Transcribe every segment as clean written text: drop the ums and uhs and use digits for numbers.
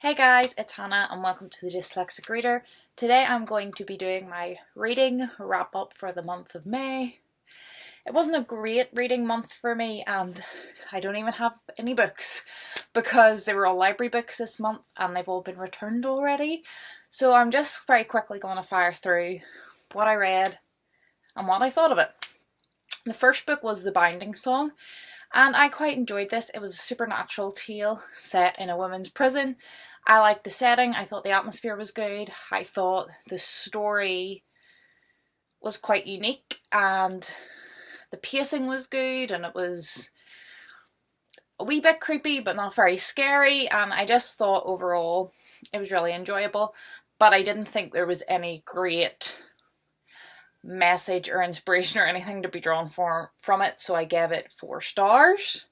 Hey guys, it's Hannah and welcome to the Dyslexic Reader. Today I'm going to be doing my reading wrap up for the month of May. It wasn't a great reading month for me and I don't even have any books because they were all library books this month and they've all been returned already. So I'm just very quickly going to fire through what I read and what I thought of it. The first book was The Binding Song. And I quite enjoyed this. It was a supernatural tale set in a women's prison. I liked the setting, I thought the atmosphere was good, I thought the story was quite unique and the pacing was good and it was a wee bit creepy but not very scary, and I just thought overall it was really enjoyable, but I didn't think there was any great message or inspiration or anything to be drawn from it, so I gave it 4 stars.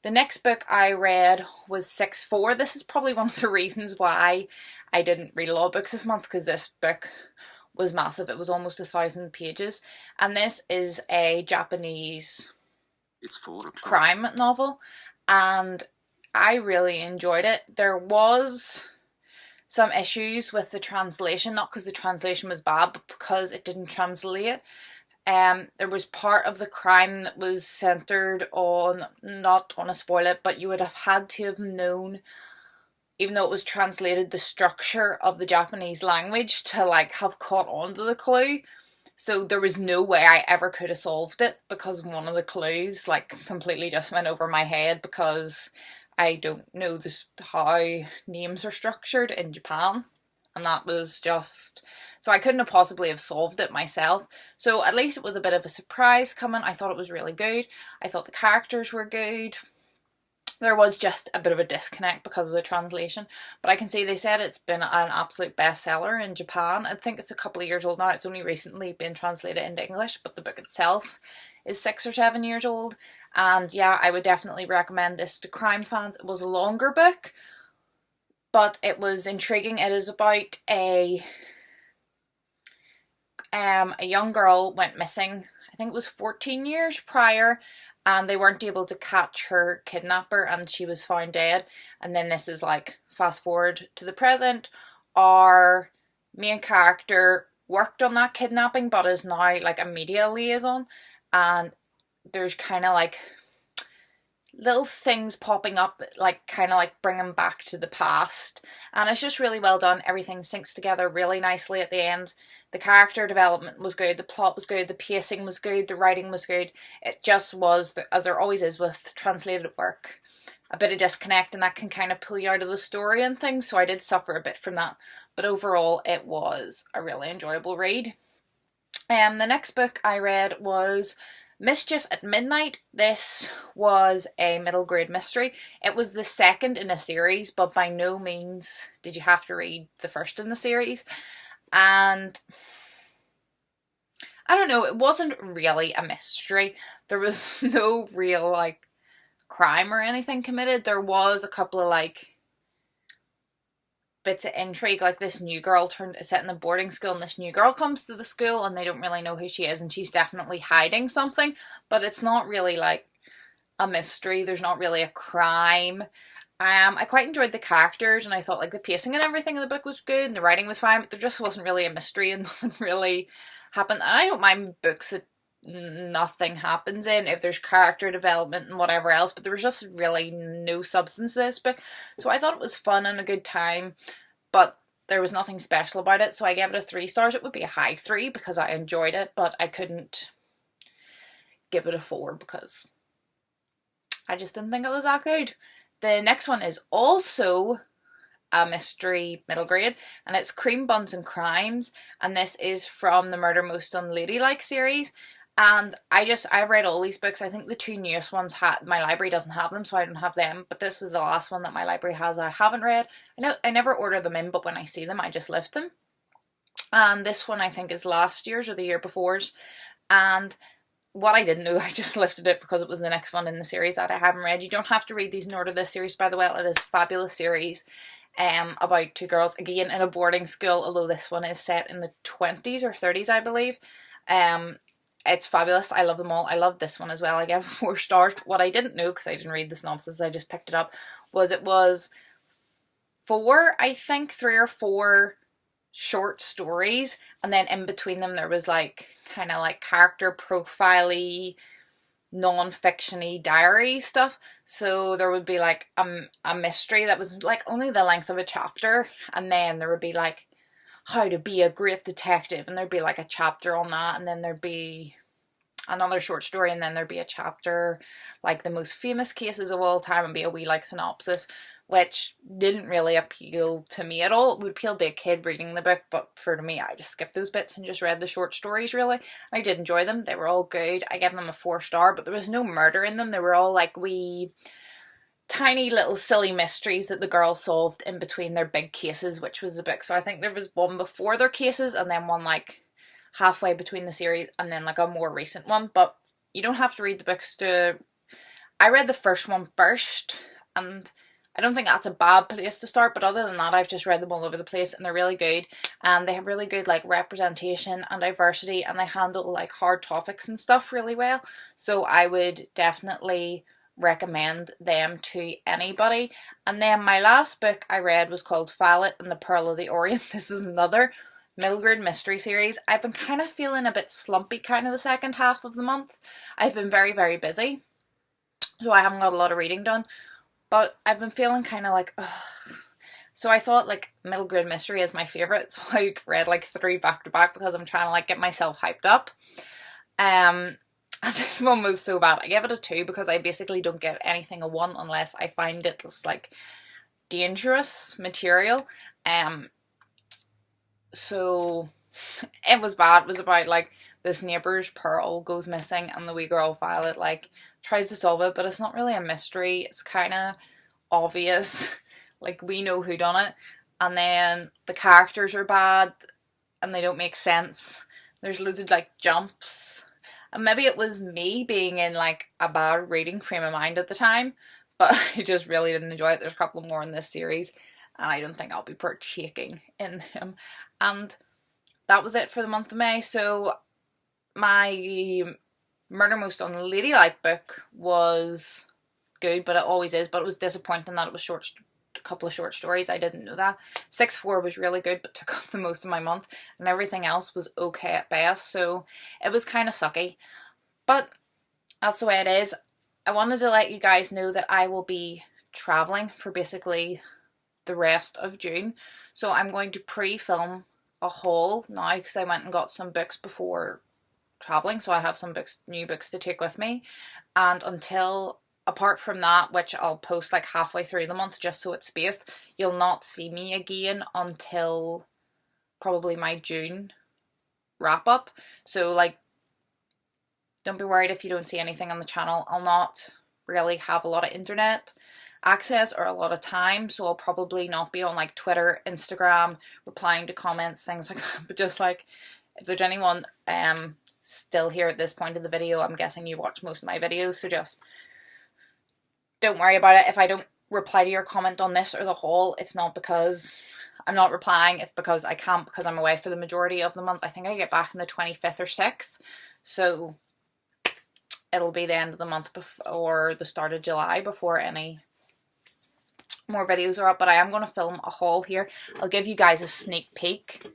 The next book I read was 6-4. This is probably one of the reasons why I didn't read a lot of books this month, because this book was massive. It was almost 1,000 pages, and this is a Japanese crime novel, and I really enjoyed it. There was some issues with the translation, not because the translation was bad, but because it didn't translate. There was part of the crime that was centered on, not going to spoil it, but you would have had to have known, even though it was translated, the structure of the Japanese language to have caught on to the clue. So there was no way I ever could have solved it because one of the clues completely just went over my head, because I don't know how names are structured in Japan. And that was just... So I couldn't have possibly have solved it myself. So at least it was a bit of a surprise coming. I thought it was really good. I thought the characters were good. There was just a bit of a disconnect because of the translation. But I can see they said it's been an absolute bestseller in Japan. I think it's a couple of years old now. It's only recently been translated into English, but the book itself is 6 or 7 years old. And yeah, I would definitely recommend this to crime fans. It was a longer book, but it was intriguing. It is about a young girl went missing, I think it was 14 years prior, and they weren't able to catch her kidnapper and she was found dead. And then this is fast forward to the present. Our main character worked on that kidnapping but is now a media liaison, and there's kind of little things popping up that bring them back to the past, and it's just really well done. Everything syncs together really nicely at the end. The character development was good, the plot was good, the pacing was good, the writing was good. It just was, as there always is with translated work, a bit of disconnect, and that can kind of pull you out of the story and things, so I did suffer a bit from that, but overall it was a really enjoyable read. The next book I read was Mischief at Midnight. This was a middle grade mystery. It was the second in a series, but by no means did you have to read the first in the series. And I don't know, it wasn't really a mystery. There was no real crime or anything committed. There was a couple of bits of intrigue, this new girl set in the boarding school, and this new girl comes to the school and they don't really know who she is, and she's definitely hiding something, but it's not really a mystery. There's not really a crime. I quite enjoyed the characters, and I thought the pacing and everything in the book was good and the writing was fine, but there just wasn't really a mystery and nothing really happened. And I don't mind books that nothing happens in if there's character development and whatever else, but there was just really no substance to this book. So I thought it was fun and a good time, but there was nothing special about it, so I gave it a 3 stars. It would be a high 3 because I enjoyed it, but I couldn't give it a 4 because I just didn't think it was that good. The next one is also a mystery middle grade, and it's Cream, Buns and Crimes, and this is from the Murder Most Unladylike series. And I've read all these books. I think the 2 newest ones my library doesn't have them, so I don't have them, but this was the last one that my library has I haven't read. I never order them in, but when I see them I just lift them. And this one I think is last year's or the year before's, and what I didn't know, I just lifted it because it was the next one in the series that I haven't read. You don't have to read these in order. This series, by the way, it is a fabulous series about 2 girls, again in a boarding school, although this one is set in the 20s or 30s, I believe. It's fabulous. I love them all. I love this one as well. I gave 4 stars. But what I didn't know, because I didn't read the synopsis, I just picked it up, was it was four, I think, 3 or 4 short stories, and then in between them there was like kind of like character profile-y, non-fiction-y diary stuff. So there would be like a mystery that was like only the length of a chapter, and then there would be like how to be a great detective, and there'd be like a chapter on that, and then there'd be another short story, and then there'd be a chapter like the most famous cases of all time, and be a wee like synopsis, which didn't really appeal to me at all. It would appeal to a kid reading the book, but for me, I just skipped those bits and just read the short stories, really. I did enjoy them. They were all good. I gave them a 4-star, but there was no murder in them. They were all like wee tiny little silly mysteries that the girls solved in between their big cases, which was the book. So I think there was one before their cases, and then one like halfway between the series, and then like a more recent one. But you don't have to read the books to... I read the first one first, and I don't think that's a bad place to start, but other than that, I've just read them all over the place, and they're really good, and they have really good like representation and diversity, and they handle like hard topics and stuff really well. So I would definitely recommend them to anybody. And then my last book I read was called Violet and the Pearl of the Orient. This was another middle grade mystery series. I've been kind of feeling a bit slumpy kind of the second half of the month. I've been very, very busy, so I haven't got a lot of reading done. But I've been feeling kind of like, ugh. So I thought like middle grade mystery is my favourite. So I read like 3 back to back because I'm trying to like get myself hyped up. And this one was so bad. I gave it a 2 because I basically don't give anything a 1 unless I find it's like dangerous material. So it was bad. It was about like this neighbour's pearl goes missing, and the wee girl Violet like tries to solve it, but it's not really a mystery. It's kind of obvious. Like, we know who done it, and then the characters are bad and they don't make sense. There's loads of like jumps, and maybe it was me being in like a bad reading frame of mind at the time, but I just really didn't enjoy it. There's a couple more in this series, and I don't think I'll be partaking in them. And that was it for the month of May. So my Murder Most Unladylike book was good, but it always is, but it was disappointing that it was a couple of short stories. I didn't know that. 6-4 was really good, but took up the most of my month, and everything else was okay at best, so it was kind of sucky. But that's the way it is. I wanted to let you guys know that I will be travelling for basically the rest of June, so I'm going to pre-film a haul now because I went and got some books before travelling, so I have some books, new books to take with me. And until, apart from that, which I'll post like halfway through the month just so it's spaced, you'll not see me again until probably my June wrap up. So like, don't be worried if you don't see anything on the channel. I'll not really have a lot of internet access or a lot of time, so I'll probably not be on like Twitter, Instagram, replying to comments, things like that. But just like, if there's anyone still here at this point in the video, I'm guessing you watch most of my videos, so just don't worry about it. If I don't reply to your comment on this or the haul, it's not because I'm not replying, it's because I can't, because I'm away for the majority of the month. I think I get back on the 25th or 6th, so it'll be the end of the month before the start of July before any more videos are up. But I am going to film a haul here. I'll give you guys a sneak peek.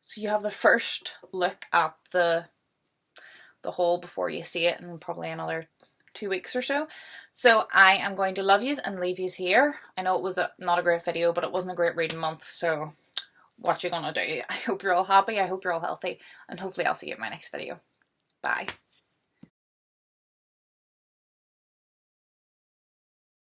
So you have the first look at the haul before you see it in probably another 2 weeks or so. So I am going to love yous and leave yous here. I know it was not a great video, but it wasn't a great reading month, so what you gonna do? I hope you're all happy, I hope you're all healthy, and hopefully I'll see you in my next video. Bye.